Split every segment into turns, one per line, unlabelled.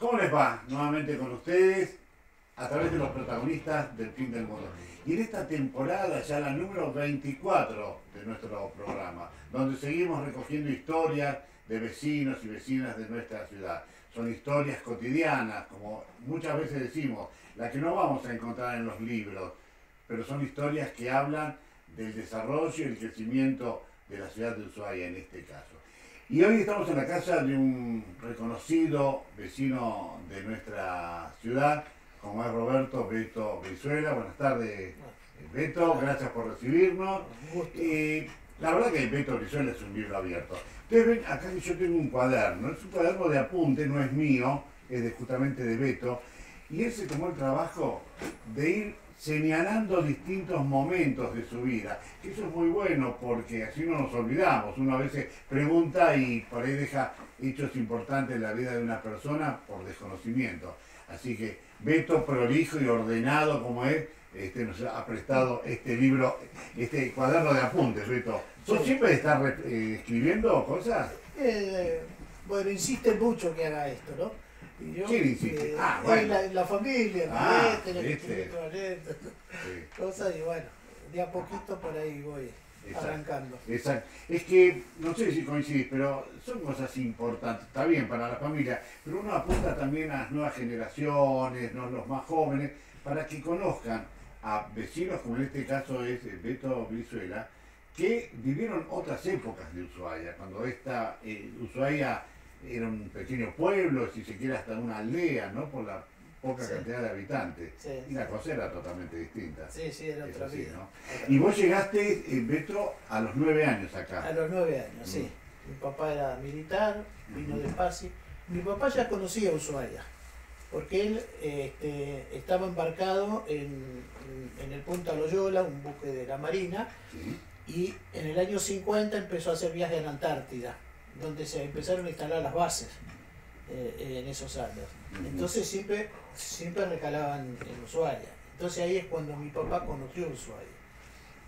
¿Cómo les va? Nuevamente con ustedes, a través de los protagonistas del Fin del Mundo. Y en esta temporada, ya la número 24 de nuestro programa, donde seguimos recogiendo historias de vecinos y vecinas de nuestra ciudad. Son historias cotidianas, como muchas veces decimos, las que no vamos a encontrar en los libros, pero son historias que hablan del desarrollo y el crecimiento de la ciudad de Ushuaia en este caso. Y hoy estamos en la casa de un reconocido vecino de nuestra ciudad, como es Roberto Beto Brizuela. Buenas tardes, Beto, gracias por recibirnos. La verdad que Beto Brizuela es un libro abierto. Ustedes ven, acá yo tengo un cuaderno, es un cuaderno de apunte, no es mío, es justamente de Beto, y él se tomó el trabajo de ir señalando distintos momentos de su vida, que eso es muy bueno porque así no nos olvidamos. Uno a veces pregunta y por ahí deja hechos importantes en la vida de una persona por desconocimiento. Así que Beto, prolijo y ordenado como es, nos ha prestado este libro, este cuaderno de apuntes. Beto, ¿sos siempre de estar escribiendo cosas?
Bueno, insiste mucho que haga esto, ¿no? Y yo,
¿Quién insiste? Bueno.
la familia, cosas, y bueno, de a poquito por ahí voy arrancando.
Exacto. Es que, no sé si coincidís, pero son cosas importantes, está bien para la familia, pero uno apunta también a las nuevas generaciones, ¿no? Los más jóvenes, para que conozcan a vecinos, como en este caso es Beto Brizuela, que vivieron otras épocas de Ushuaia, cuando Ushuaia era un pequeño pueblo, si se quiere hasta una aldea, ¿no? Por la poca cantidad de habitantes.
Sí,
y la cosa era totalmente distinta.
Sí, era otra vida.
¿No? Y vos llegaste, Beto, a los 9 años acá.
A los 9 años, sí. Mi papá era militar, vino de Pasi. Mi papá ya conocía Ushuaia, porque él estaba embarcado en el Punta Loyola, un buque de la Marina, y en el año 50 empezó a hacer viajes en la Antártida, donde se empezaron a instalar las bases en esos años. Entonces siempre recalaban en Ushuaia. Entonces ahí es cuando mi papá conoció Ushuaia.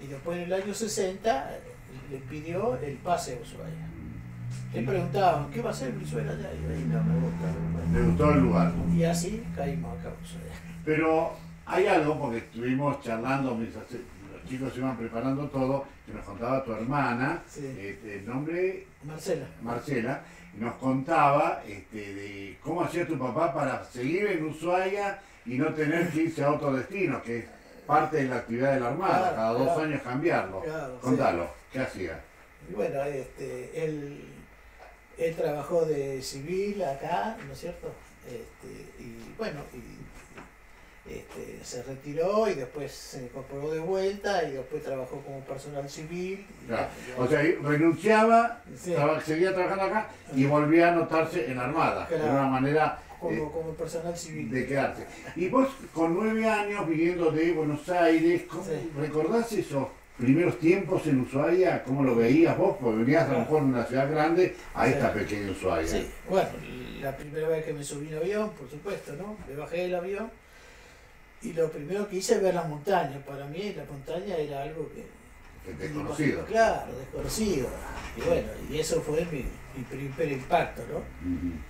Y después en el año 60 le pidió el pase a Ushuaia. Le preguntaban, ¿qué va a hacer Brizuela allá? Y ahí no me gusta.
Le gustó el lugar.
Y así caímos acá a Ushuaia.
Pero hay algo, porque estuvimos charlando, los chicos iban preparando todo, que nos contaba tu hermana, el nombre... Marcela, y nos contaba de cómo hacía tu papá para seguir en Ushuaia y no tener que irse a otro destino, que es parte de la actividad de la Armada, cada 2 años cambiarlo. Contalo, ¿qué hacía?
Y bueno, él trabajó de civil acá, ¿no es cierto? Y bueno, se retiró y después se incorporó de vuelta y después trabajó como personal civil.
Claro. O sea, renunciaba, seguía trabajando acá y volvía a anotarse en la Armada. Claro. De una manera
como personal civil.
De quedarse. Y vos con 9 años viniendo de Buenos Aires, ¿recordás esos primeros tiempos en Ushuaia? ¿Cómo lo veías vos? Porque venías a lo mejor de una ciudad grande a esta pequeña Ushuaia.
Sí, bueno, la primera vez que me subí en avión, por supuesto, ¿no? Me bajé del avión. Y lo primero que hice es ver las montañas. Para mí la montaña era algo que
desconocido.
Claro, desconocido. Y bueno, y eso fue mi primer impacto, ¿no?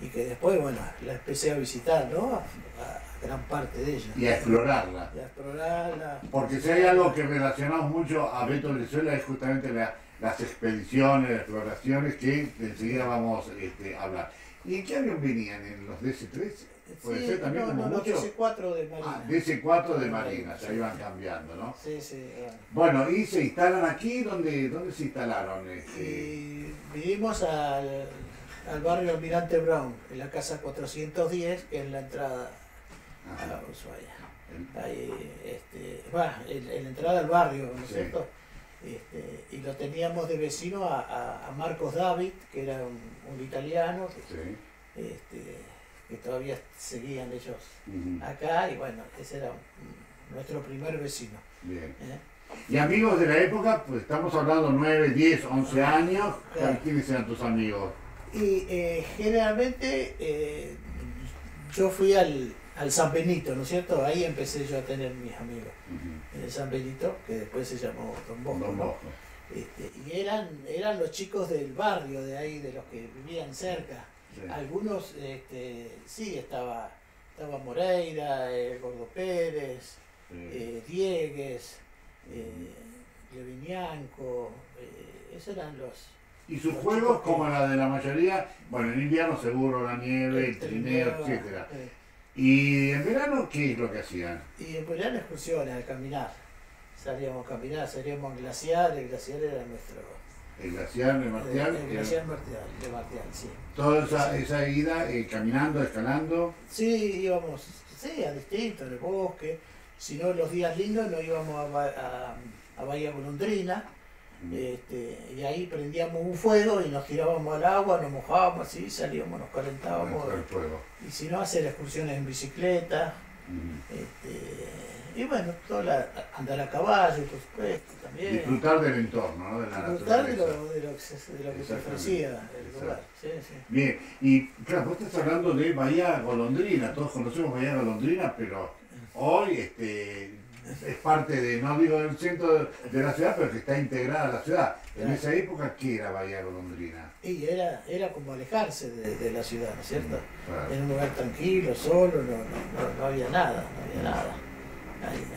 Y que después, bueno, la empecé a visitar, ¿no? A gran parte de ella.
Y a explorarla. Porque si hay algo que relacionamos mucho a Beto Brizuela es justamente las expediciones, las exploraciones, que enseguida vamos a hablar. ¿Y en qué avión venían? ¿En los DC-3? Puede ser también como mucho.
DC-4 de Marina.
DC-4 de Marina, se iban cambiando, ¿no?
Sí.
Bueno, y se instalan aquí, ¿dónde se instalaron?
Vivimos al barrio Almirante Brown, en la casa 410, que es la entrada a Ushuaia. Ahí, en la entrada al barrio, ¿no es cierto? Y lo teníamos de vecino a Marcos David, que era un italiano, que todavía seguían ellos acá, y bueno, ese era nuestro primer vecino.
Bien. Y amigos de la época, pues estamos hablando 9, 10, 11 años, ¿quiénes eran tus amigos?
Y generalmente yo fui al San Benito, ¿no es cierto? Ahí empecé yo a tener mis amigos. En el San Benito, que después se llamó Don Bosco. Y eran los chicos del barrio de ahí, de los que vivían cerca.
Sí.
Algunos, sí, estaba Moreira, Gordo Pérez,
Sí.
Diegues, Levinianco, esos eran
Y sus
los
juegos,
chicos que...
como la de la mayoría, bueno, en invierno seguro, la nieve, el trineo,
trineo,
etcétera. ¿Y en verano qué es lo que hacían?
y en eran excursiones, a caminar. Salíamos a caminar, salíamos al glaciar, el glaciar era nuestro...
El glaciar de Martial.
El glaciar de Martial, sí.
Toda
Sí.
esa ida caminando, escalando.
Sí, íbamos, sí, a distintos, en el bosque. Si no, los días lindos nos íbamos a Bahía Golondrina. Y ahí prendíamos un fuego y nos tirábamos al agua, nos mojábamos así, salíamos, nos calentábamos.
El fuego.
Y si no, hacer excursiones en bicicleta. Y bueno, andar a caballo, por supuesto, también.
Disfrutar del entorno, ¿no? De la
Disfrutar de
naturaleza.
lo que te ofrecía el lugar. Sí, sí.
Bien, y claro, vos estás hablando de Bahía Golondrina, todos conocemos Bahía Golondrina, pero hoy es parte de, no digo del centro de la ciudad, pero que está integrada a la ciudad. En
Claro.
esa época, ¿qué era Bahía Golondrina?
Y era como alejarse de la ciudad, ¿no es cierto?
Claro.
En un lugar tranquilo, solo, no había nada, no había nada.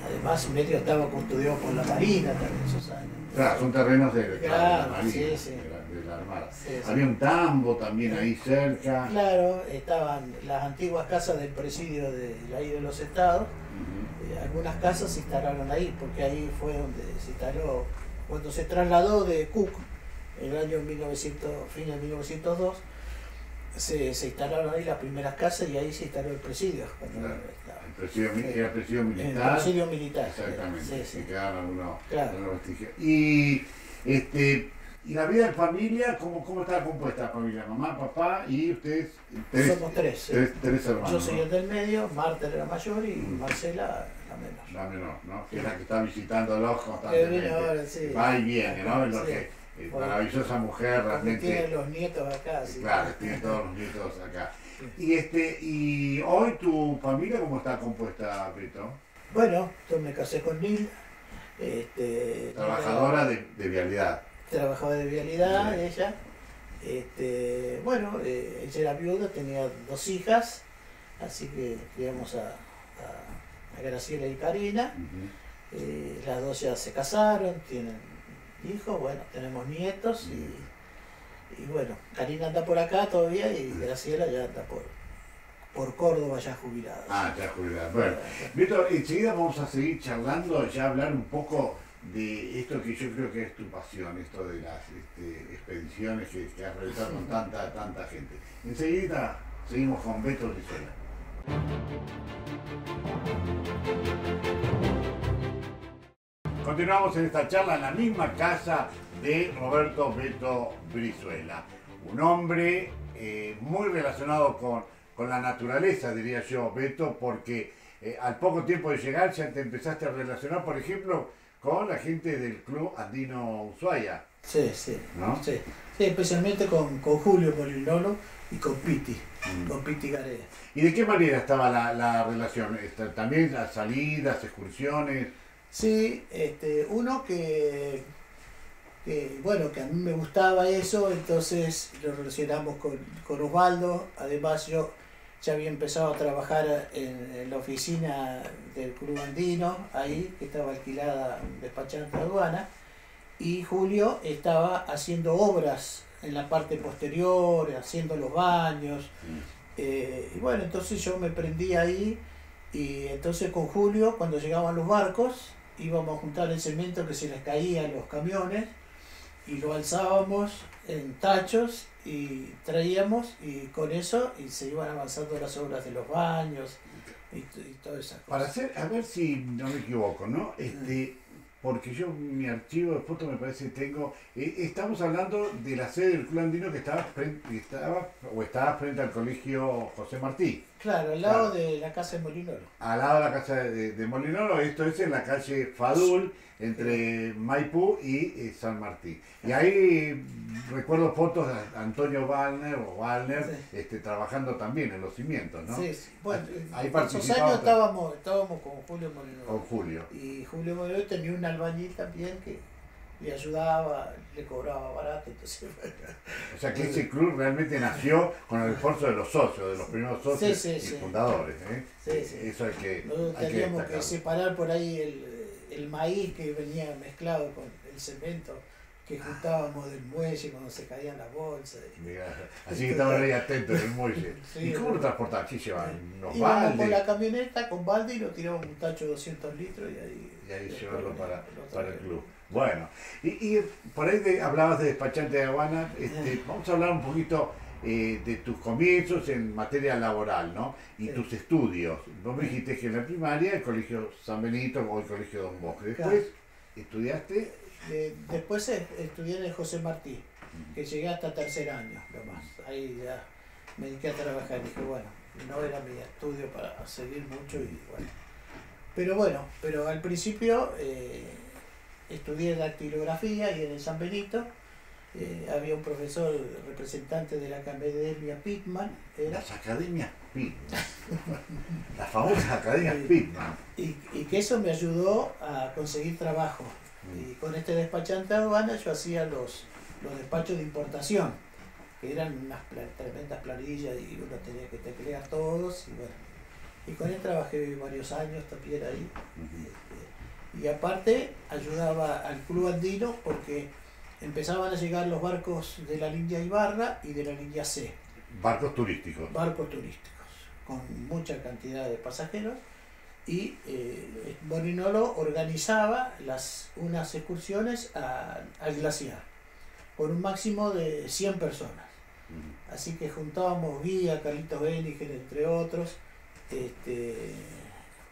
Además, medio estaba custodiado por la Marina también esos años.
Claro, son terrenos de
Claro,
la Marina,
sí, sí.
de la Armada.
Sí, sí.
Había un tambo también ahí cerca.
Claro, estaban las antiguas casas del presidio de ahí de los estados. Algunas casas se instalaron ahí, porque ahí fue donde se instaló, cuando se trasladó de Cook, en el año 1900, fin de 1902, se instalaron ahí las primeras casas y ahí se instaló el presidio.
Claro.
Estaba.
Era presidio
El
militar.
presidio militar.
Exactamente,
Sí, sí.
se quedaron algunos
Claro.
vestigios. Y la vida en familia, ¿cómo está compuesta la familia? Mamá, papá y ustedes.
Somos tres. Sí.
Tres hermanos.
Yo soy
¿no?
el del medio, Marta era la mayor y Marcela la menor.
La menor, ¿no? Que es la que está visitándolos constantemente.
viene ahora, sí.
Va y viene, ¿no? Es lo
Sí.
que.
Bueno,
Maravillosa mujer,
Porque
realmente.
tienen los nietos acá. Sí.
Claro, tiene todos los nietos acá.
Sí.
Y hoy tu familia, ¿cómo está compuesta, Beto?
Bueno, yo me casé con Nil.
Trabajadora de vialidad.
Trabajadora de vialidad,
Sí.
ella. Bueno, ella era viuda, tenía 2 hijas, así que criamos a Graciela y Karina. Las dos ya se casaron, tienen hijos, bueno, tenemos nietos y bueno, Karina anda por acá todavía y Graciela ya anda por Córdoba ya jubilada.
Ah, ya jubilada. Bueno, Beto, enseguida vamos a seguir charlando, ya hablar un poco de esto que yo creo que es tu pasión, esto de las expediciones que has realizado con tanta gente. Enseguida seguimos con Beto Brizuela. Continuamos en esta charla en la misma casa de Roberto Beto Brizuela, un hombre muy relacionado con la naturaleza, diría yo, Beto, porque al poco tiempo de llegar ya te empezaste a relacionar, por ejemplo, con la gente del Club Andino Ushuaia.
Sí, sí,
¿No?
sí. Sí, especialmente con Julio Molinolo y con Piti Garea.
¿Y de qué manera estaba la relación? ¿También las salidas, excursiones?
Sí, uno bueno, que a mí me gustaba eso, entonces lo relacionamos con Osvaldo. Además yo ya había empezado a trabajar en la oficina del Club Andino, ahí, que estaba alquilada despachante de aduana, y Julio estaba haciendo obras en la parte posterior, haciendo los baños, y bueno, entonces yo me prendí ahí, y entonces con Julio, cuando llegaban los barcos, íbamos a juntar el cemento que se les caía a los camiones, y lo alzábamos en tachos y traíamos, y con eso y se iban avanzando las obras de los baños y todas esas
Para
cosas.
hacer, a ver si no me equivoco, ¿no? Porque yo mi archivo de fotos me parece que tengo. Estamos hablando de la sede del Club Andino que estaba frente al colegio José Martí.
Claro, al lado de la casa de Molinoro.
Al lado de la casa de Molinoro, esto es en la calle Fadul, entre Maipú y San Martín. Y ahí recuerdo fotos de Antonio Wallner trabajando también en los cimientos, ¿no?
Sí, sí. Bueno,
Ahí
en esos años estábamos con Julio Molinoro.
Con Julio.
Y Julio Molinoro tenía un albañil también que le ayudaba, le cobraba barato, entonces
O sea que ese club realmente nació con el esfuerzo de los socios, de los primeros socios
sí,
y
sí.
fundadores.
Sí, sí.
Eso
Nosotros
hay que
teníamos que
destacarlo.
separar por ahí el maíz que venía mezclado con el cemento que juntábamos del muelle cuando se caían las bolsas.
Mirá, así que estaban ahí atentos en el muelle.
Sí,
¿Y cómo lo transportaban? ¿Qué llevaban? ¿Unos
íbamos con
baldes?
la camioneta con balde y lo tirábamos un tacho de 200 litros y ahí
Y llevarlo
después
para el
traíamos.
club. Bueno, y por ahí hablabas de despachante de aduana. Vamos a hablar un poquito de tus comienzos en materia laboral, ¿no? Y
Sí.
tus estudios. Vos me dijiste que en la primaria el colegio San Benito o el colegio Don Bosco. Después estudiaste.
Después estudié en el José Martí, que llegué hasta tercer año, nomás. Ahí ya me dediqué a trabajar y dije, bueno, no era mi estudio para seguir mucho y bueno. Pero bueno, pero al principio estudié dactilografía y en el San Benito había un profesor representante de la Academia Pitman, era,
Las academias Pitman. Las famosas academias Pitman.
y que eso me ayudó a conseguir trabajo. Y con este despachante de aduana yo hacía los despachos de importación, que eran unas tremendas planillas y uno tenía que teclear todos. Y bueno, y con él trabajé varios años también ahí. Y aparte ayudaba al Club Andino porque empezaban a llegar los barcos de la línea Ibarra y de la línea C,
Barcos turísticos.
barcos turísticos, con mucha cantidad de pasajeros. Y Morinolo organizaba unas excursiones al glaciar, con un máximo de 100 personas. Así que juntábamos guía, Carlitos Beniger, entre otros,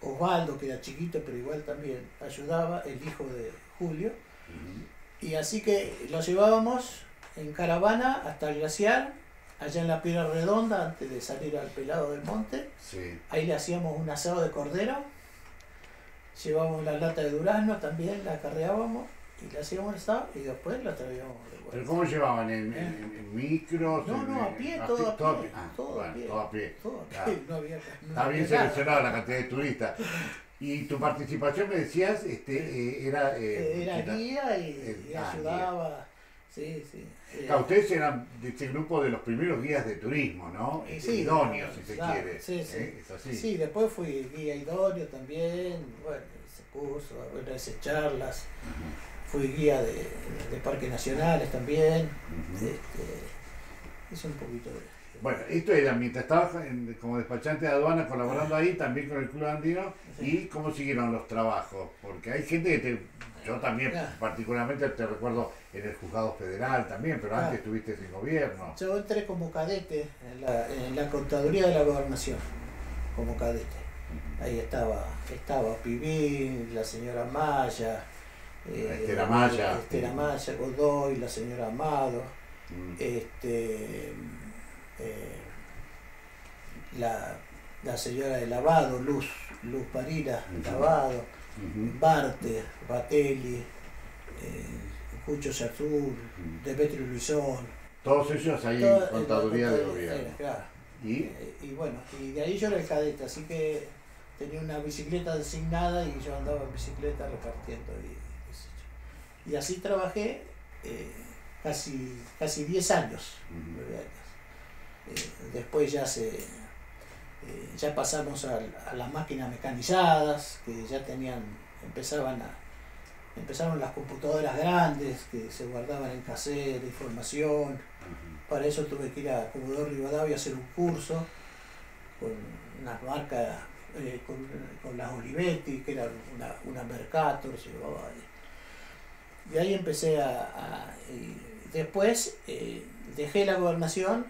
Osvaldo, que era chiquito, pero igual también ayudaba, el hijo de Julio. Y así que lo llevábamos en caravana hasta el glaciar, allá en la Piedra Redonda, antes de salir al Pelado del Monte.
Sí.
Ahí le hacíamos un asado de cordero, llevábamos la lata de durazno también, la acarreábamos y le hacíamos un asado y después la traíamos de
¿Pero
vuelta.
cómo llevaban? ¿En micros?
No, a pie, todo a pie, todo a pie.
Todo a pie.
Todo a pie,
Ah,
no había
Está bien
nada.
seleccionada la cantidad de turistas. Y tu participación, me decías, era...
Era guía y
guía.
ayudaba. Sí, sí.
Ustedes eran de este grupo de los primeros guías de turismo, ¿no?
Sí,
Idóneos, si se
claro,
quiere.
sí, sí.
Es así.
Sí, después fui guía idóneo también, bueno, hice cursos, bueno, hice charlas, fui guía de parques nacionales también, hice un poquito de...
Bueno, esto era mientras estabas como despachante de aduana colaborando ahí, también con el Club Andino,
Sí.
y cómo siguieron los trabajos. Porque hay gente yo también
Claro.
particularmente te recuerdo en el juzgado federal también, pero
Claro.
antes estuviste en gobierno.
Yo entré como cadete en la contaduría de la gobernación, como cadete. Ahí estaba Pivín, la señora Maya,
Esther Amaya.
Esther Amaya, Godoy, la señora Amado,
Mm.
la señora de Lavado, Luz Parira, Lavado,
Ujú.
Barte, Batelli, Cucho Satur, Demetrio Luisón.
Todos ellos ahí
Todo-
en contaduría
la
de
contaduría,
gobierno.
claro.
Y
Y bueno, y de ahí yo era el cadete, así que tenía una bicicleta designada y yo andaba en bicicleta repartiendo y qué sé yo. Y así trabajé casi 10 años.
Ujú.
9 años. Después ya pasamos a las máquinas mecanizadas, que ya empezaron las computadoras grandes que se guardaban en cassette, información. Para eso tuve que ir a Comodoro Rivadavia a hacer un curso con unas marcas, con las Olivetti, que era una Mercator, se llevaba ahí. Y ahí empecé y después dejé la gobernación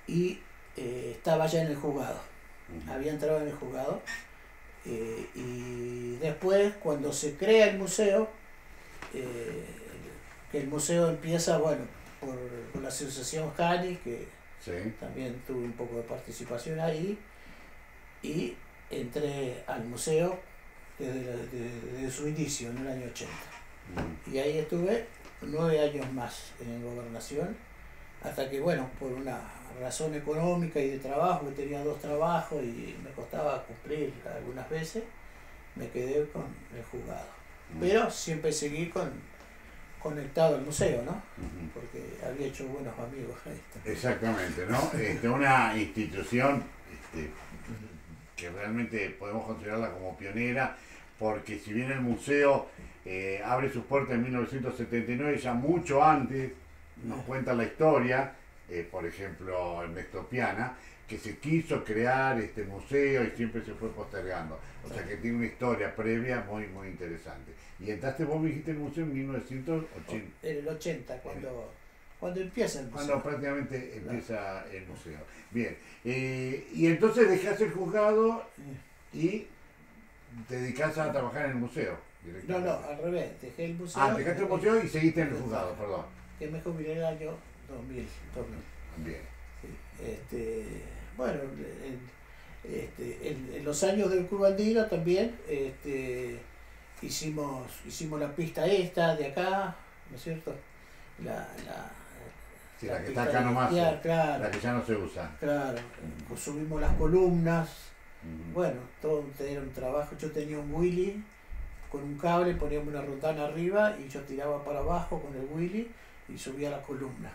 y estaba ya en el juzgado.
Ujú.
Había entrado en el juzgado. Y después, cuando se crea el museo, que el museo empieza, bueno, por la asociación Jani, que
Sí.
también tuve un poco de participación ahí, y entré al museo desde su inicio, en el año 80.
Ujú.
Y ahí estuve 9 años más en gobernación, hasta que, bueno, por una razón económica y de trabajo, que tenía 2 trabajos y me costaba cumplir algunas veces, me quedé con el juzgado. pero siempre seguí conectado al museo, ¿no?
Ujú.
Porque había hecho buenos amigos ahí.
Exactamente, ¿no? Una institución que realmente podemos considerarla como pionera, porque si bien el museo abre sus puertas en 1979, ya mucho antes nos cuenta la historia, por ejemplo, Ernesto Piana, que se quiso crear este museo y siempre se fue postergando. O sea que tiene una historia previa muy, muy interesante. Y entraste, vos me dijiste el museo en 1980.
En el 80, cuando empieza el museo.
Cuando prácticamente empieza el museo. Bien. Y entonces dejás el juzgado y te dedicás a trabajar en el museo
No,
directamente.
al revés, dejé el museo.
Dejaste el museo y seguiste en el juzgado, perdón.
Que me jubilé en el año 2000.
Bien.
Sí. Bueno, en los años del Club Andino también hicimos la pista esta de acá, ¿no es cierto? La
Sí, la que
pista
está acá
de
nomás,
esquiar, claro,
la que ya no se usa.
claro. Subimos las columnas.
Ujú.
Bueno, todo era un trabajo. Yo tenía un Willy con un cable, poníamos una rotana arriba y yo tiraba para abajo con el Willy y subía la columna.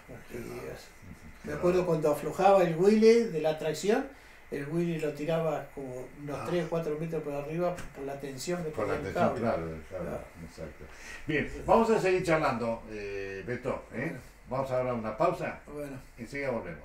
Me acuerdo cuando aflojaba el Willy de la tracción, el Willy lo tiraba como unos 3 o 4 metros por arriba por la tensión que
Por la
tenía el
atención,
cable.
claro, exacto. Bien, vamos a seguir charlando, Beto. Vamos a dar una pausa,
Bueno,
enseguida volvemos.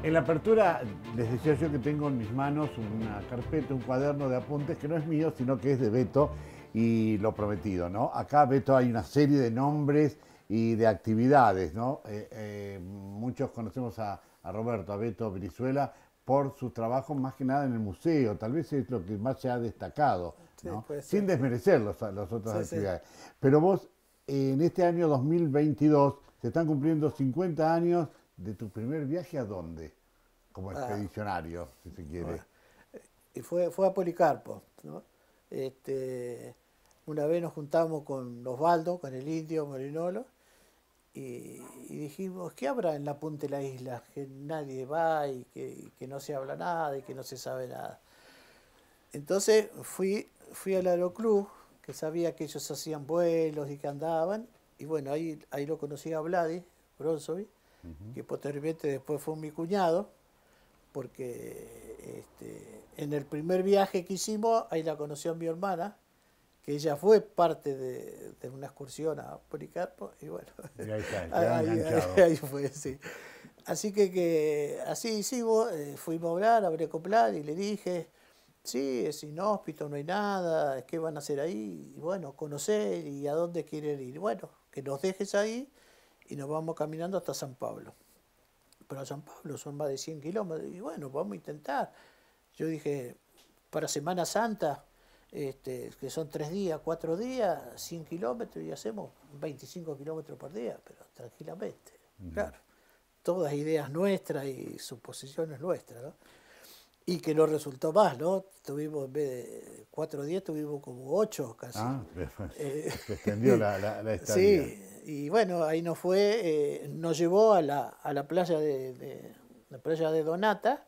En la apertura les decía yo que tengo en mis manos una carpeta, un cuaderno de apuntes que no es mío, sino que es de Beto y lo prometido, ¿no? Acá, Beto, hay una serie de nombres y de actividades, ¿no? Muchos conocemos a Roberto, a Beto Brizuela, por sus trabajos más que nada en el museo, tal vez es lo que más se ha destacado, ¿no?
sí, puede ser.
Sin desmerecer las otras
Sí,
actividades. Pero vos, en este año 2022, se están cumpliendo 50 años de tu primer viaje ¿a dónde? Como expedicionario, si se quiere.
Bueno, y fue a Policarpo, ¿no? Una vez nos juntamos con Osvaldo, con el indio Morinolo, y dijimos, ¿qué habrá en la punta de la isla? Que nadie va y que no se habla nada y que no se sabe nada. Entonces fui al aeroclub, que sabía que ellos hacían vuelos y que andaban, y bueno, ahí lo conocí a Vladi Bronzovi, que posteriormente después fue mi cuñado, porque en el primer viaje que hicimos, ahí la conoció mi hermana, que ella fue parte de una excursión a Policarpo, y bueno,
Y ahí está, quedó enganchado.
ahí fue, sí. Así que así hicimos, fuimos a hablar, a Brecoplan, y le dije, sí, es inhóspito, no hay nada, ¿qué van a hacer ahí? Y bueno, conocer y a dónde quieren ir. Bueno, que nos dejes ahí y nos vamos caminando hasta San Pablo. Pero a San Pablo son más de 100 kilómetros, y bueno, vamos a intentar. Yo dije, para Semana Santa, que son 3 días, 4 días, 100 kilómetros, y hacemos 25 kilómetros por día, pero tranquilamente. Claro, todas ideas nuestras y suposiciones nuestras, ¿no? Y que no resultó más, ¿no? Tuvimos, en vez de 4 días, tuvimos como 8 casi.
Se extendió la estadía.
Sí, y bueno, ahí nos llevó a la playa la playa de Donata,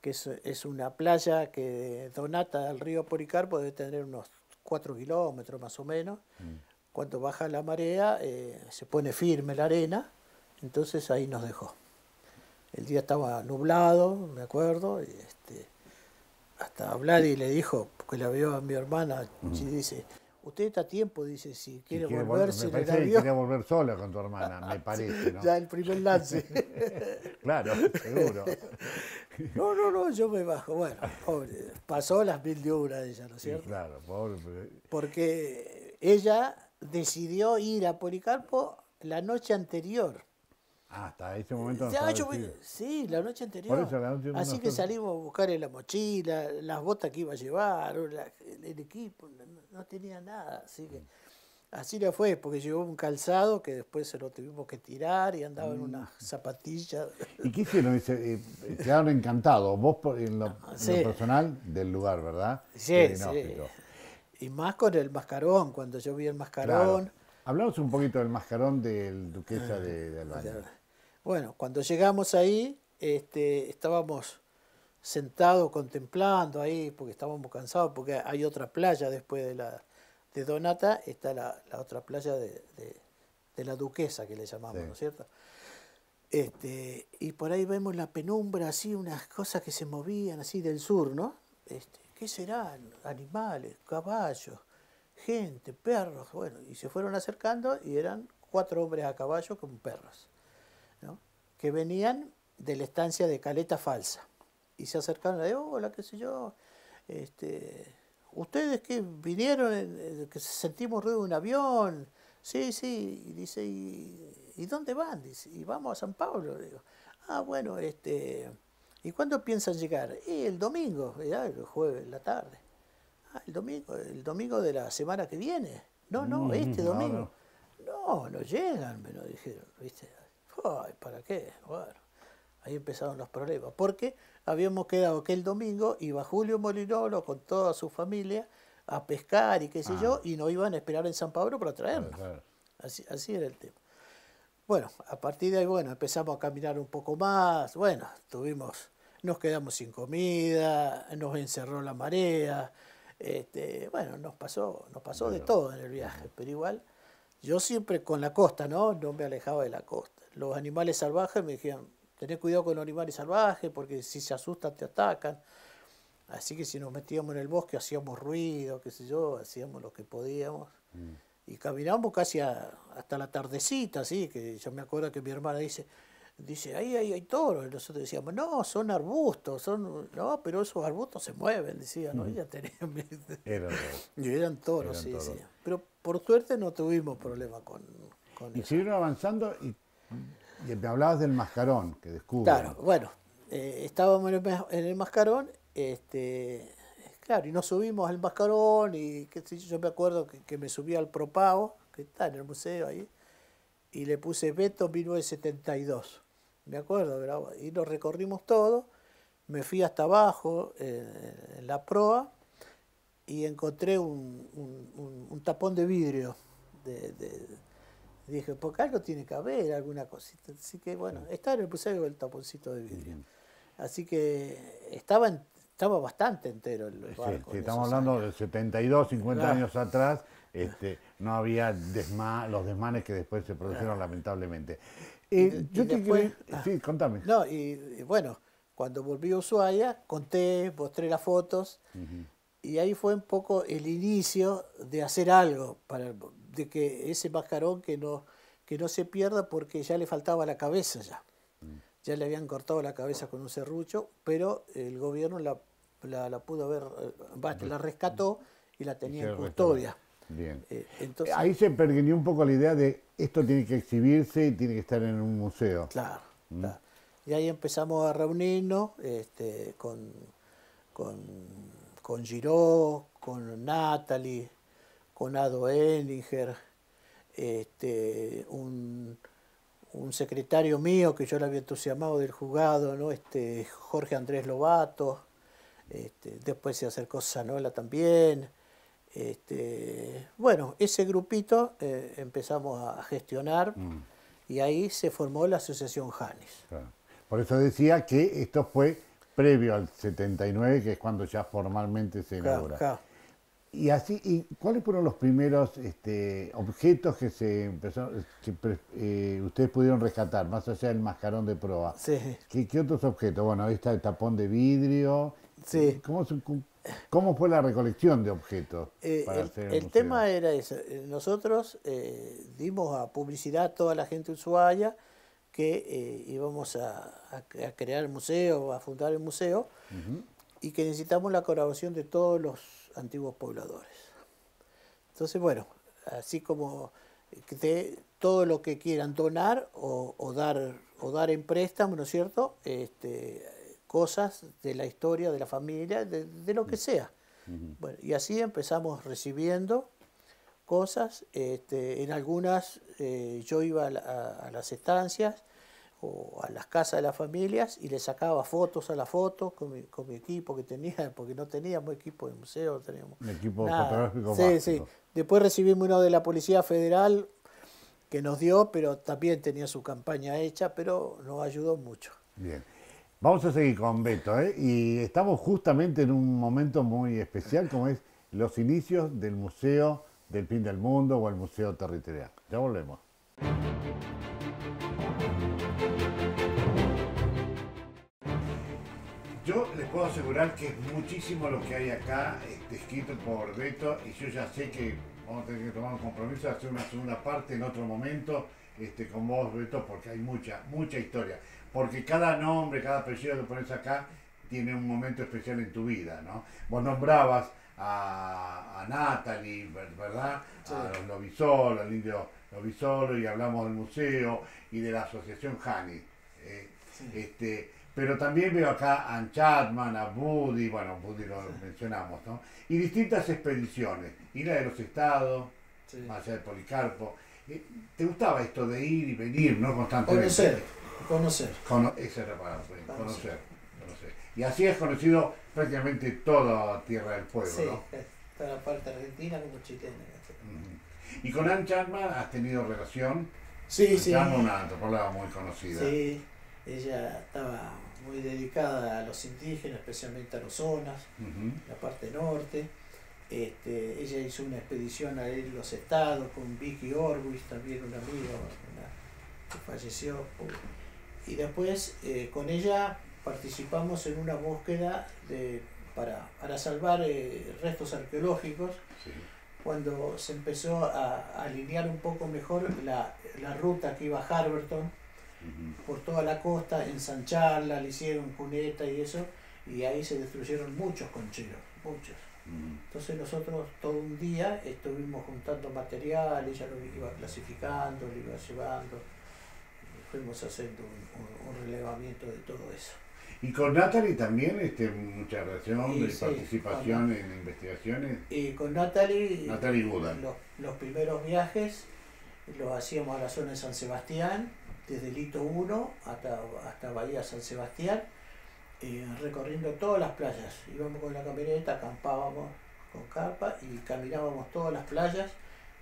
que es una playa que Donata del río Policarpo debe tener unos 4 kilómetros más o menos. Cuando baja la marea, se pone firme la arena, entonces ahí nos dejó. El día estaba nublado, me acuerdo, y hasta Vladi le dijo, porque la vio a mi hermana, y dice, usted está a tiempo, dice, si quiere volverse
me
en el
parece que
avión.
quería volver sola con tu hermana, me parece, ¿no?
Ya el primer lance.
Claro, seguro.
No, yo me bajo. Bueno, pobre, pasó las 1000 de una de ella, ¿no es
Sí,
cierto?
claro, pobre.
Porque ella decidió ir a Policarpo la noche anterior.
Hasta ese momento no
Ya,
estaba
yo
decidido.
sí, la noche anterior.
Por eso la noche
Así
no
que
estaba-
salimos a buscar en la mochila, las botas que iba a llevar, el equipo, no tenía nada. Así que así le fue, porque llevó un calzado que después se lo tuvimos que tirar y andaba en unas zapatillas.
¿Y qué hicieron? Quedaron encantados. Vos en lo
Sí.
personal del lugar, ¿verdad?
Sí,
Del
sí.
inhóspito.
Y más con el mascarón, cuando yo vi el mascarón.
Claro. Hablamos un poquito del mascarón del Duquesa de
O
Albania.
sea, bueno, cuando llegamos ahí, estábamos sentados contemplando ahí, porque estábamos cansados, porque hay otra playa después de Donata, está la otra playa de la Duquesa, que le llamamos,
Sí.
¿no es cierto? Y por ahí vemos la penumbra, así, unas cosas que se movían así del sur, ¿no? ¿Qué serán? Animales, caballos, gente, perros, bueno, y se fueron acercando y eran 4 hombres a caballo con perros, ¿no? Que venían de la estancia de Caleta Falsa. Y se acercaron a hola, qué sé yo, ¿ustedes qué vinieron, que sentimos ruido de un avión? Sí, sí, y dice, ¿y dónde van? Dice, y vamos a San Pablo. Le digo, ah, bueno, ¿y cuándo piensan llegar? Y el domingo, ya, el jueves en la tarde. Ah, el domingo de la semana que viene. No, no, este domingo. No, no llegan, me lo dijeron, ¿viste? Ay, ¿para qué? Bueno, ahí empezaron los problemas, porque habíamos quedado que el domingo iba Julio Molinolo con toda su familia a pescar y qué sé yo, y nos iban a esperar en San Pablo para traernos.
Claro.
Así era el tema. Bueno, a partir de ahí, bueno, empezamos a caminar un poco más, bueno, nos quedamos sin comida, nos encerró la marea, bueno, nos pasó de todo en el viaje, pero igual, yo siempre con la costa, ¿no? No me alejaba de la costa. Los animales salvajes me dijeron, tenés cuidado con los animales salvajes porque si se asustan te atacan. Así que si nos metíamos en el bosque hacíamos ruido, qué sé yo, hacíamos lo que podíamos. Y caminamos casi hasta la tardecita, así, que yo me acuerdo que mi hermana dice, ahí hay toros. Y nosotros decíamos, no, son arbustos, no, pero esos arbustos se mueven, decía, ¿no? Ya tenían y eran toros, sí, sí. Pero por suerte no tuvimos problema con
y
eso.
siguieron avanzando y me hablabas del mascarón que descubren.
Claro, bueno, estábamos en el Mascarón, claro, y nos subimos al Mascarón y qué sé yo me acuerdo que me subí al Propao, que está en el museo ahí, y le puse Beto 1972. Me acuerdo, y lo recorrimos todo, me fui hasta abajo en la proa y encontré un tapón de vidrio. Dije, porque algo tiene que haber, alguna cosita. Así que bueno, está en el museo el taponcito de vidrio. Así que estaba bastante entero el barco.
Sí, estamos hablando de 72, 50 años atrás, no había los desmanes que después se produjeron lamentablemente. Sí, contame.
No, y bueno, cuando volví a Ushuaia, mostré las fotos, y ahí fue un poco el inicio de hacer algo, de que ese mascarón que no se pierda, porque ya le faltaba la cabeza ya. Ya le habían cortado la cabeza con un serrucho, pero el gobierno la pudo ver, la rescató y la tenía en custodia.
Bien.
Entonces,
ahí se pergeñó un poco la idea de esto tiene que exhibirse y tiene que estar en un museo.
Claro, claro. Y ahí empezamos a reunirnos con Giró, con Natalie, con Ado Ellinger, un secretario mío que yo le había entusiasmado del juzgado, ¿no? Jorge Andrés Lobato, después se acercó Zanola también. Bueno, ese grupito empezamos a gestionar y ahí se formó la asociación Janis.
Claro. Por eso decía que esto fue previo al 79, que es cuando ya formalmente se inaugura.
Claro.
¿Y cuáles fueron los primeros objetos que ustedes pudieron rescatar, más allá del mascarón de proa?
Sí.
¿Qué otros objetos? Bueno, ahí está el tapón de vidrio.
Sí.
¿Cómo fue la recolección de objetos?
El tema era eso. Nosotros dimos a publicidad a toda la gente de Ushuaia que íbamos a crear el museo, a fundar el museo, y que necesitamos la colaboración de todos los antiguos pobladores. Entonces, bueno, así como de todo lo que quieran donar o dar en préstamo, ¿no es cierto? Cosas de la historia de la familia, de lo que sea. Bueno, y así empezamos recibiendo cosas. En algunas yo iba a las estancias o a las casas de las familias y le sacaba fotos a las fotos con mi equipo que tenía, porque no teníamos equipo de museo, teníamos
un equipo
nada.
fotográfico
Sí,
básico.
sí. Después recibimos uno de la Policía Federal que nos dio, pero también tenía su campaña hecha, pero nos ayudó mucho.
Bien. Vamos a seguir con Beto, ¿eh? Y estamos justamente en un momento muy especial, como es los inicios del Museo del Fin del Mundo o el Museo Territorial. Ya volvemos. Yo les puedo asegurar que es muchísimo lo que hay acá, escrito por Beto, y yo ya sé que vamos a tener que tomar un compromiso de hacer una segunda parte en otro momento, con vos, Beto, porque hay mucha historia. Porque cada nombre, cada apellido que pones acá tiene un momento especial en tu vida, ¿no? Vos nombrabas a Natalie, ¿verdad? Sí. A los Lovisolo, al indio Lovisolo, y hablamos del museo y de la asociación Hani. Sí. Pero también veo acá a Ann Chapman, a Buddy, bueno, Buddy lo mencionamos, ¿no? Y distintas expediciones, y la de los estados, más allá de Policarpo. ¿Te gustaba esto de ir y venir, no constantemente?
Conocer.
Esa era para conocer. Y así has conocido prácticamente toda Tierra del Fuego,
sí,
¿no?
toda la parte argentina como chilena.
¿Y con Ann Chapman has tenido relación?
Sí, sí.
Chapman, una antropóloga muy conocida.
Sí, ella estaba muy dedicada a los indígenas, especialmente a los zonas, la parte norte. Ella hizo una expedición a los estados con Vicky Orwis, también un amigo que falleció. Y después con ella participamos en una búsqueda para salvar restos arqueológicos, sí. Cuando se empezó a alinear un poco mejor la ruta que iba a Harberton, por toda la costa, ensancharla, le hicieron cuneta y eso, y ahí se destruyeron muchos concheros, muchos. Entonces nosotros todo un día estuvimos juntando material, ella lo iba clasificando, lo iba llevando, y fuimos haciendo un relevamiento de todo eso.
¿Y con Natalie también mucha relación de participación en investigaciones?
Y con Natalie
Buda.
Los primeros viajes los hacíamos a la zona de San Sebastián, desde Lito 1 hasta Bahía San Sebastián, recorriendo todas las playas. Íbamos con la camioneta, acampábamos con carpa y caminábamos todas las playas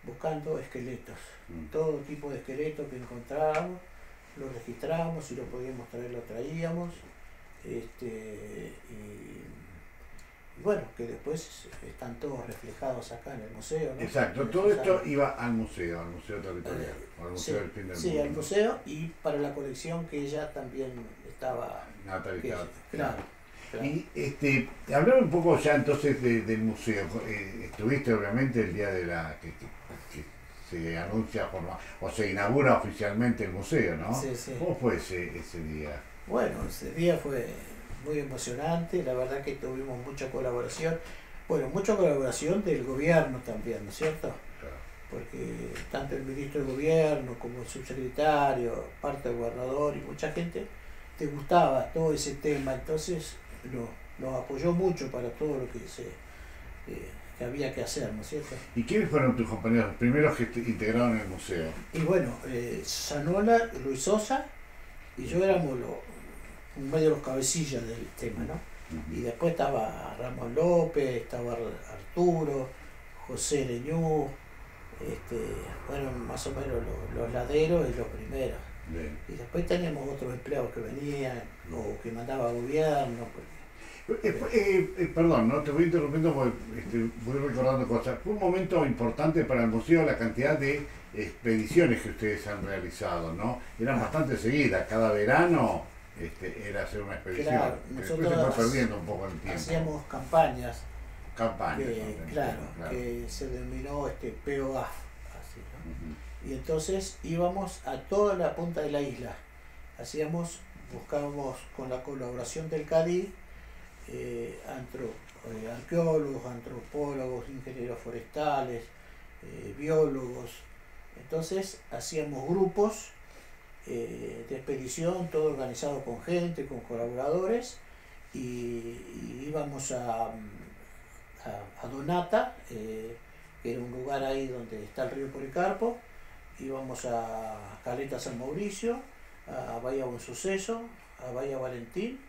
buscando esqueletos. Todo tipo de esqueletos que encontrábamos, los registrábamos, si lo podíamos traer lo traíamos. Y bueno, que después están todos reflejados acá en el museo, ¿no?
Exacto, todo esto iba al museo territorial, al museo del Fin del Mundo.
Sí, al museo, y para la colección que ella también estaba.
Natalie,
claro.
Y hablar un poco ya entonces del museo. Estuviste obviamente el día de que se anuncia o se inaugura oficialmente el museo, ¿no?
Sí, sí.
¿Cómo fue ese día?
Bueno, ese día fue muy emocionante, la verdad que tuvimos mucha colaboración, mucha colaboración del gobierno también, ¿no es cierto?
Claro.
Porque tanto el ministro de gobierno como el subsecretario, parte del gobernador y mucha gente te gustaba todo ese tema, entonces nos apoyó mucho para todo lo que había que hacer, ¿no es cierto?
¿Y quiénes fueron tus compañeros, los primeros que integraron el museo?
Y bueno, Sanola, Luis Sosa y yo éramos un medio los cabecillas del tema, ¿no? Y después estaba Ramón López, estaba Arturo, José Leñú, fueron más o menos los laderos y los primeros.
Bien.
Y después teníamos otros empleados que venían o que mandaba gobierno.
Perdón, no te voy interrumpiendo porque voy recordando cosas. Fue un momento importante para el museo la cantidad de expediciones que ustedes han realizado, ¿no? Eran bastante seguidas, cada verano era hacer una expedición.
Claro,
después se fue perdiendo un poco el tiempo.
Hacíamos campañas.
Campañas.
Claro, que se denominó POAF, así, ¿no? Y entonces íbamos a toda la punta de la isla. Buscábamos con la colaboración del CADI, arqueólogos, antropólogos, ingenieros forestales, biólogos. Entonces hacíamos grupos de expedición, todo organizado con gente, con colaboradores, y íbamos a Donata, que era un lugar ahí donde está el río Policarpo, íbamos a Caleta San Mauricio, a Bahía Buen Suceso, a Bahía Valentín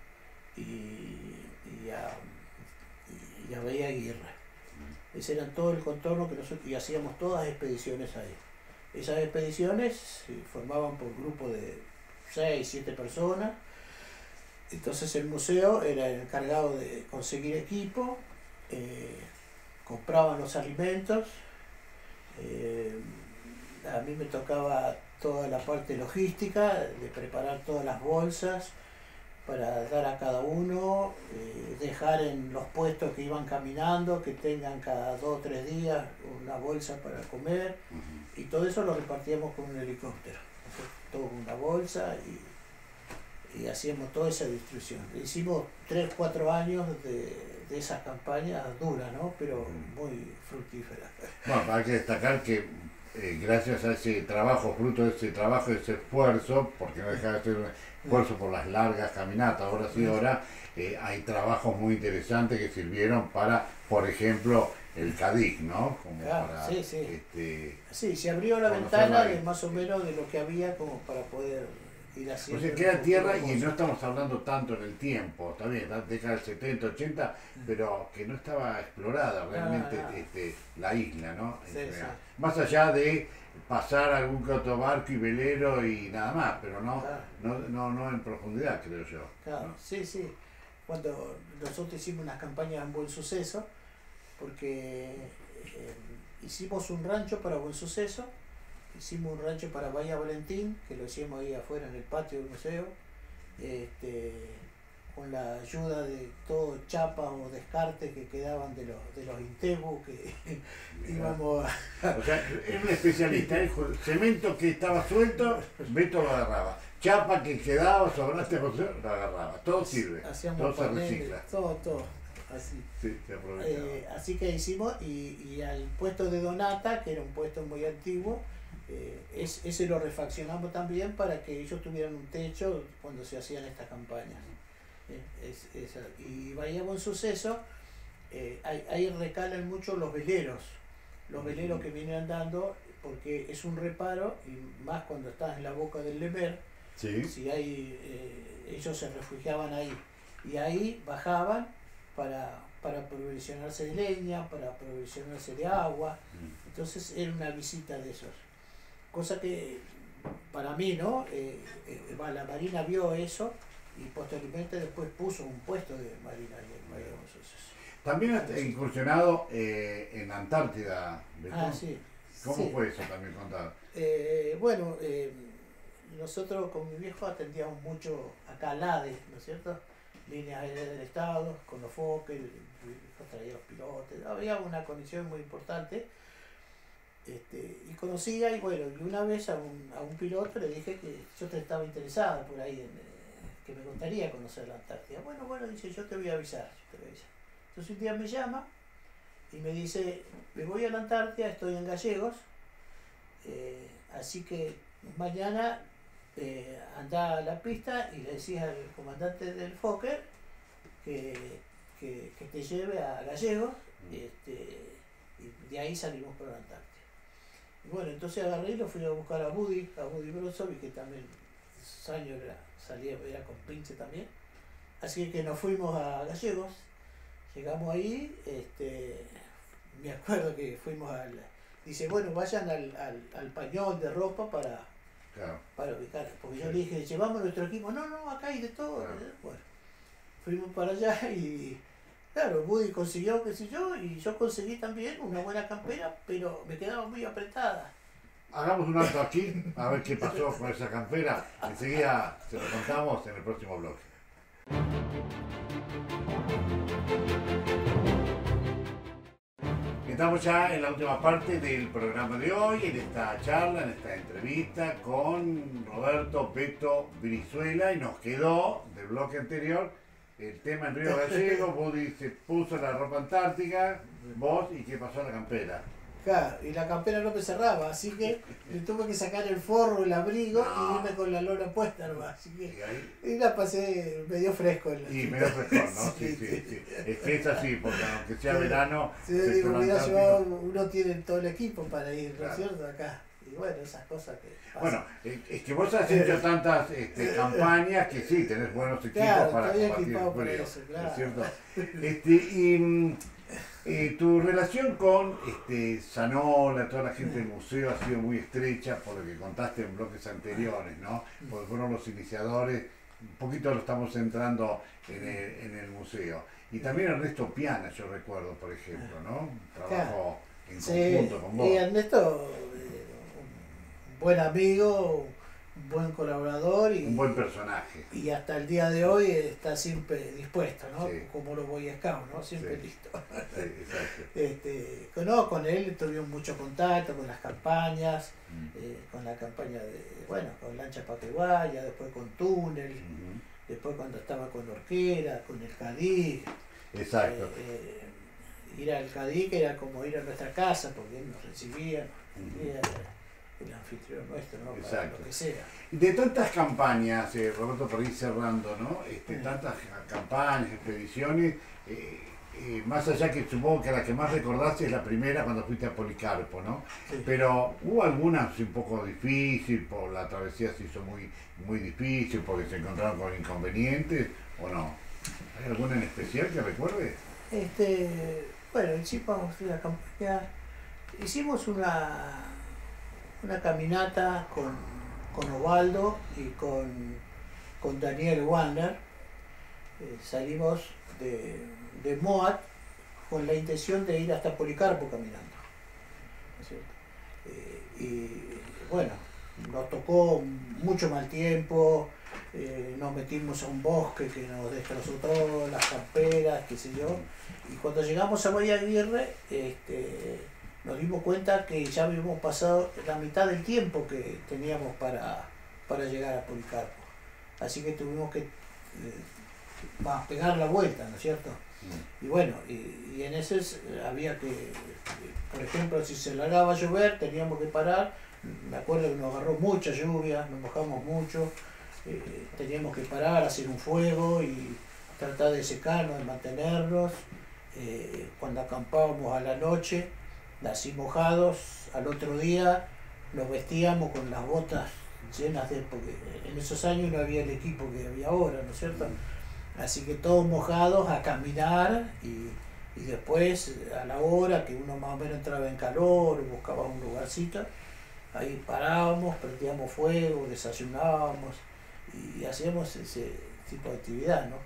y a Bahía Aguirre. Ese era todo el contorno que nosotros, y hacíamos todas expediciones ahí. Esas expediciones se formaban por grupos de 6, 7 personas. Entonces el museo era el encargado de conseguir equipo, compraban los alimentos, a mí me tocaba toda la parte logística, de preparar todas las bolsas para dar a cada uno, dejar en los puestos que iban caminando, que tengan cada 2 o 3 días una bolsa para comer, y todo eso lo repartíamos con un helicóptero, todo con una bolsa, y hacíamos toda esa distribución. Hicimos 3-4 años de esas campañas duras, ¿no? Pero muy fructíferas.
Bueno, hay que destacar que gracias a ese trabajo, fruto de ese trabajo, de ese esfuerzo, porque no deja de ser un esfuerzo por las largas caminatas, horas y horas, hay trabajos muy interesantes que sirvieron para, por ejemplo, el Cadix, ¿no? Como
Claro,
para,
sí, sí.
Sí,
se abrió la ventana de más o menos de lo que había como para poder ir haciendo.
O sea, queda tierra y no estamos hablando tanto en el tiempo, está bien, la década del 70, 80, pero que no estaba explorada realmente la isla, ¿no?
Sí, sí.
Más allá de pasar algún que otro barco y velero y nada más, pero no en profundidad, creo yo.
Claro,
¿no?
sí, sí. Cuando nosotros hicimos unas campañas en Buen Suceso, porque hicimos un rancho para Buen Suceso, hicimos un rancho para Bahía Valentín, que lo hicimos ahí afuera en el patio del museo, con la ayuda de todo chapas o descartes que quedaban de los intebus que íbamos a...
O sea, era un especialista, cemento que estaba suelto, Beto lo agarraba, chapa que quedaba, sobraste, lo agarraba, todo sirve,
hacíamos
todo se
paneles,
recicla.
todo, así.
Sí, se aprovechaba.
Así que hicimos, y al puesto de Donata, que era un puesto muy antiguo, ese lo refaccionamos también para que ellos tuvieran un techo cuando se hacían estas campañas. Y Bahía Buen Suceso, ahí recalan mucho los veleros que vienen andando, porque es un reparo, y más cuando estás en la boca del Lemer,
Sí.
si hay, ellos se refugiaban ahí, y ahí bajaban para provisionarse de leña, para provisionarse de agua. Entonces era una visita de esos. Cosa que para mí, ¿no? La Marina vio eso y posteriormente después puso un puesto de Marina ahí en Bahía Buen Suceso.
También has incursionado en la Antártida, Beto.
Sí.
¿Cómo
Sí.
fue eso también contar?
Bueno, nosotros con mi viejo atendíamos mucho acá a LADE, ¿no es cierto? Líneas aéreas del Estado, con los Fokker, traía los pilotos, había una conexión muy importante. Y conocía, y bueno, y una vez a un piloto le dije que yo estaba interesada por ahí, que me gustaría conocer la Antártida. Bueno, dice, yo te voy a avisar. Entonces un día me llama y me dice, me voy a la Antártida, estoy en Gallegos, así que mañana anda a la pista y le decís al comandante del Fokker que te lleve a Gallegos, y de ahí salimos para la Antártida. Y bueno, entonces agarré y lo fui a buscar a Buddy Brozovic, que también esos años era con Pinche también. Así que nos fuimos a Gallegos, llegamos ahí, me acuerdo que fuimos dice, bueno, vayan al pañol de ropa para ubicar, porque yo le dije, llevamos nuestro equipo, no, acá hay de todo. Claro. Bueno, fuimos para allá y claro, Buddy consiguió, qué sé yo, y yo conseguí también una buena campera, pero me quedaba muy apretada.
Hagamos un alto aquí, a ver qué pasó con esa campera. Enseguida se lo contamos en el próximo bloque. Estamos ya en la última parte del programa de hoy, en esta charla, en esta entrevista con Roberto Beto Brizuela, y nos quedó del bloque anterior el tema en Río Gallegos. Buddy se puso la ropa antártica, vos, y qué pasó a la campera.
Claro, y la campera no me cerraba, así que le tuve que sacar el forro, el abrigo, y irme con la lona puesta nomás. Así que, y la pasé medio fresco.
Medio fresco, ¿no? Sí. Es que es así, porque aunque sea verano...
Sí, digo, mira, uno tiene todo el equipo para ir, ¿no es cierto? Acá. Y bueno, esas cosas que pasan.
Bueno, es que vos has hecho tantas campañas que sí, tenés buenos equipos para combatir el frío, eso, claro. ¿Es cierto? Tu relación con Zanola, toda la gente del museo ha sido muy estrecha, por lo que contaste en bloques anteriores, ¿no? Porque fueron los iniciadores un poquito lo estamos centrando en el museo. Y también Ernesto Piana, yo recuerdo, por ejemplo, ¿no? Trabajo en conjunto con vos.
Y Ernesto, un buen amigo, un buen colaborador
Un buen personaje.
y hasta el día de hoy está siempre dispuesto, ¿no?
Sí.
Como los Boy Scouts, ¿no? Siempre
Sí.
listo.
Sí, exacto.
No, con él tuvimos mucho contacto, con las campañas,
Mm.
con la campaña con Lancha Paqueguaya, después con Túnel,
Ujú.
después cuando estaba con Orquera, con el Cadí.
Exacto.
Ir al Cadí que era como ir a nuestra casa, porque él nos recibía,
Ujú.
era el anfitrión nuestro, ¿no? Para
Exacto.
lo que sea.
Y de tantas campañas, Roberto, por ir cerrando, ¿no?
Sí.
Tantas campañas, expediciones, más allá que supongo que la que más recordaste es la primera cuando fuiste a Policarpo, ¿no?
Sí.
Pero hubo alguna así, un poco difícil, por la travesía se hizo muy difícil, porque se encontraron con inconvenientes, ¿o no? ¿Hay alguna en especial que recuerdes?
Bueno, hicimos la campaña, hicimos una caminata con Osvaldo y con Daniel Warner. Salimos de Moat con la intención de ir hasta Policarpo caminando, ¿no es cierto? Y bueno, nos tocó mucho mal tiempo, nos metimos a un bosque que nos destrozó todo, las camperas, qué sé yo, y cuando llegamos a Bahía Aguirre, nos dimos cuenta que ya habíamos pasado la mitad del tiempo que teníamos para llegar a Policarpo. Así que tuvimos que pegar la vuelta, ¿no es cierto? Y bueno, y en ese había que, por ejemplo, si se largaba a llover, teníamos que parar. Me acuerdo que nos agarró mucha lluvia, nos mojamos mucho, teníamos que parar, hacer un fuego y tratar de secarnos, de mantenernos. Cuando acampábamos a la noche, así mojados, al otro día nos vestíamos con las botas llenas porque en esos años no había el equipo que había ahora, ¿no es cierto? Así que todos mojados a caminar y después a la hora que uno más o menos entraba en calor, buscaba un lugarcito, ahí parábamos, prendíamos fuego, desayunábamos y hacíamos ese tipo de actividad, ¿no?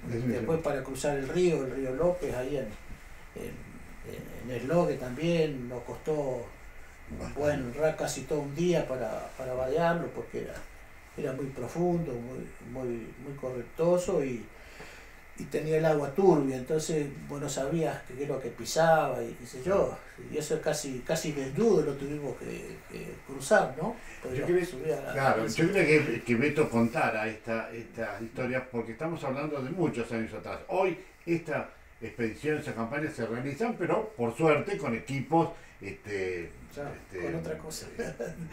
Después para cruzar el río López, ahí en Eslogue también nos costó casi todo un día para vadearlo porque era muy profundo, muy correntoso y tenía el agua turbia, entonces vos no sabías qué es lo que pisaba y qué sé yo, y eso casi desnudo lo tuvimos que cruzar, ¿no?
Yo quería que Beto contara esta historia porque estamos hablando de muchos años atrás. Hoy esta expedición, esa campaña se realizan, pero por suerte con equipos
con otra cosa.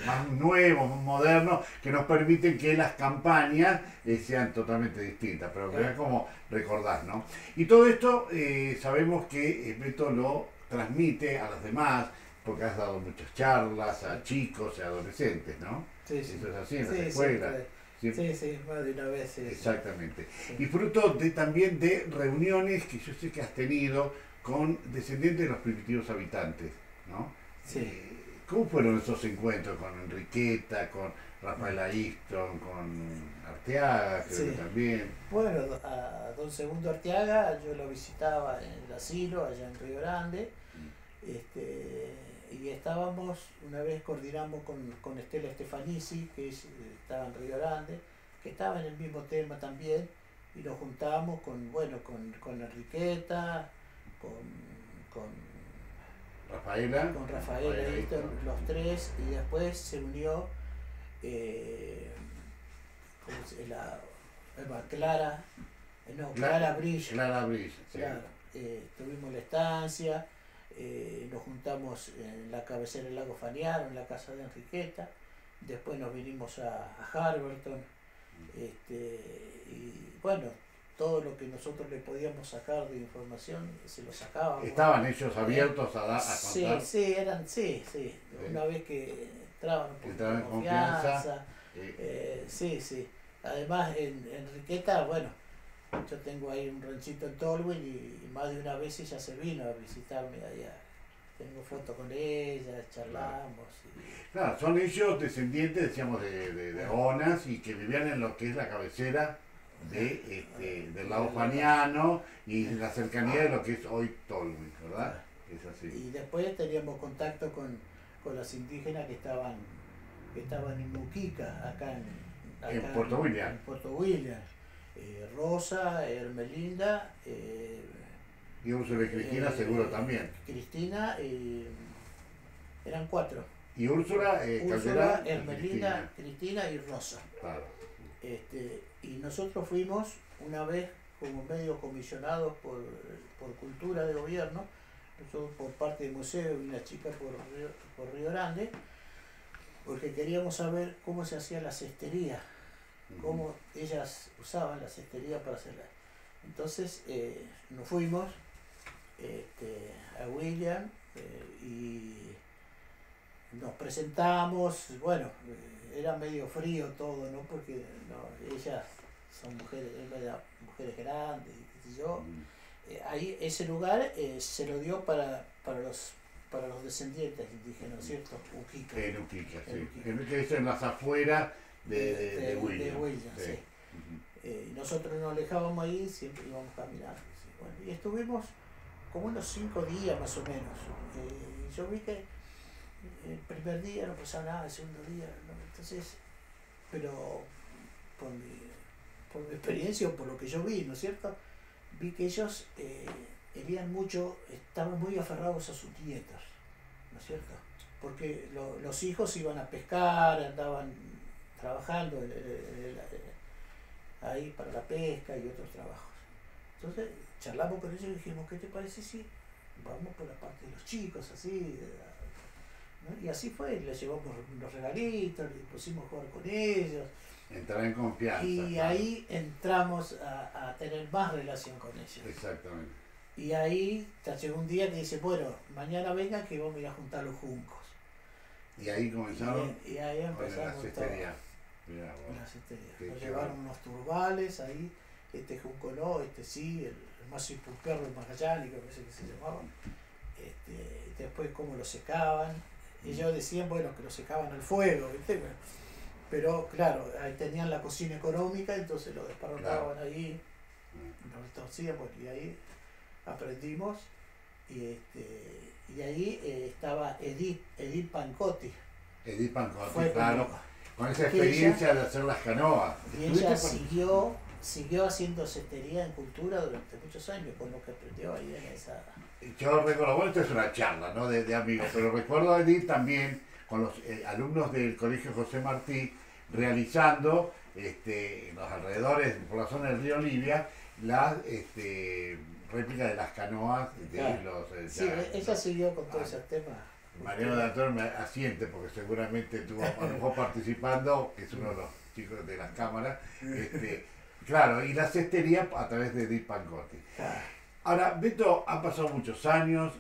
más nuevos, más modernos, que nos permiten que las campañas sean totalmente distintas, pero que es como recordar, ¿no? Y todo esto sabemos que Beto lo transmite a los demás, porque has dado muchas charlas a chicos y adolescentes, ¿no?
Sí, sí.
Eso es así en las
Sí,
escuelas.
Sí, más de una vez. Sí,
exactamente.
Sí.
Y fruto también de reuniones que yo sé que has tenido con descendientes de los primitivos habitantes, ¿no?
Sí.
¿Cómo fueron esos encuentros con Enriqueta, con Rafael Ariston, con Arteaga, creo que también?
Bueno, a don Segundo Arteaga yo lo visitaba en el asilo, allá en Río Grande, y estábamos, una vez coordinamos con Estela Stefanici, que estaba en Río Grande, que estaba en el mismo tema también, y nos juntamos con Enriqueta, con
Rafaela,
los tres, y después se unió Clara Bridge.
Clara Bridge, sí.
Claro, tuvimos la estancia, nos juntamos en la cabecera del lago Faniaro, en la casa de Enriqueta, después nos vinimos a Harberton, y bueno, todo lo que nosotros le podíamos sacar de información se lo sacábamos.
¿Estaban ellos abiertos a contar?
Sí. Una vez que entraban un poco en confianza. Sí. Además, en Enriqueta, bueno, yo tengo ahí un ranchito en Tolwyn y más de una vez ella se vino a visitarme allá. tengo fotos con ella, charlamos.
Claro, son ellos descendientes, decíamos, de Onas y que vivían en lo que es la cabecera del lago Faniano y en la cercanía de lo que es hoy Tolwyn, ¿verdad? Es así.
Y después teníamos contacto con las indígenas que estaban en Muquica, acá
en Puerto William.
En Puerto William. Rosa, Hermelinda.
Y Úrsula y Cristina seguro también.
Cristina, eran 4.
Y Úrsula,
Úrsula, Hermelinda, Cristina y Rosa.
Claro.
Y nosotros fuimos una vez como medio comisionados por Cultura de Gobierno, nosotros por parte del museo y una chica por Río Grande, porque queríamos saber cómo se hacía la cestería, cómo ellas usaban la cestería para hacerla. Entonces nos fuimos a William y nos presentamos. Bueno, era medio frío todo, ¿no? Porque ellas son mujeres grandes, y qué sé yo. Ahí ese lugar se lo dio para los descendientes indígenas, ¿cierto? Uquica.
En Uquica, sí. Que es en las afueras de William.
De William, sí. Y nosotros nos alejábamos ahí, siempre íbamos caminando. ¿Sí? Bueno, y estuvimos como unos 5 días más o menos. Yo vi que el primer día no pasaba nada, el segundo día, ¿no? Entonces, pero por mi experiencia o por lo que yo vi, ¿no es cierto? Vi que ellos querían mucho, estaban muy aferrados a sus nietos, ¿no es cierto? Porque los hijos iban a pescar, andaban trabajando ahí para la pesca y otros trabajos. Entonces charlamos con ellos y dijimos, ¿qué te parece si vamos por la parte de los chicos, así? ¿No? Y así fue, les llevamos unos regalitos, les pusimos a jugar con ellos.
Entrar en confianza.
Y ahí entramos a tener más relación con ellos.
Exactamente.
Y ahí llegó un día que dice, bueno, mañana vengan que vamos a ir a juntar los juncos.
Y ahí comenzaron
y ahí empezamos
la cestería. Mirá, bueno.
La cestería. Nos llevaron unos turbales ahí, este junco no, este sí, el mazo perro, el magallánico, parece que se llamaban. Después cómo lo secaban. Ellos decían, bueno, que lo secaban al fuego, ¿viste? Pero claro, ahí tenían la cocina económica, entonces lo desparrataban ahí, nos torcían, bueno, y ahí aprendimos. Y ahí estaba Edith Pancotti.
Edith Pancotti,
fue
claro, con esa experiencia de hacer las canoas.
Y ella siguió haciendo cestería en cultura durante muchos años, con lo que aprendió ahí en esa...
Yo recuerdo, bueno, esto es una charla, ¿no? de amigos, pero recuerdo a Edith también con los alumnos del Colegio José Martí realizando en los alrededores, por la zona del río Libia, las réplicas de las canoas de los...
sí, ella siguió con todos esos temas.
Mariano de Antonio me asiente porque seguramente estuvo a lo mejor participando, que es uno de los chicos de las cámaras. Claro, y la cestería a través de Edith Pancotti. Ahora, Beto, han pasado muchos años,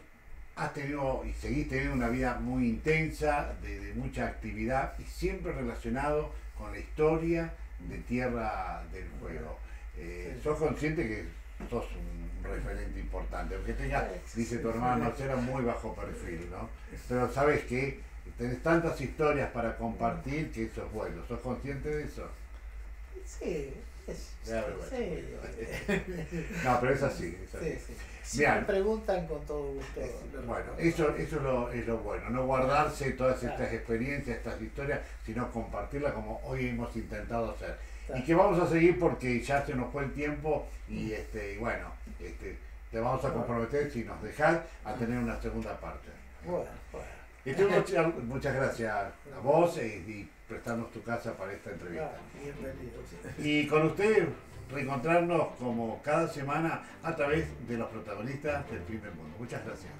has tenido y seguís teniendo una vida muy intensa, de mucha actividad y siempre relacionado con la historia de Tierra del Fuego. ¿Sos consciente que sos un referente importante? Aunque tengas, dice tu hermano, era muy bajo perfil, ¿no? Pero sabes que tenés tantas historias para compartir que eso es bueno. ¿Sos consciente de eso?
Sí.
No, pero es así.
Sí. Si me preguntan con todo gusto.
Bueno, eso es lo bueno, no guardarse todas estas experiencias, estas historias, sino compartirlas como hoy hemos intentado hacer. Y que vamos a seguir porque ya se nos fue el tiempo y bueno, te vamos a comprometer, si nos dejás, a tener una segunda parte.
Bueno.
Muchas gracias a vos y prestarnos tu casa para esta entrevista.
Bienvenidos.
Y con ustedes reencontrarnos como cada semana a través de los protagonistas del Fin del Mundo. Muchas gracias.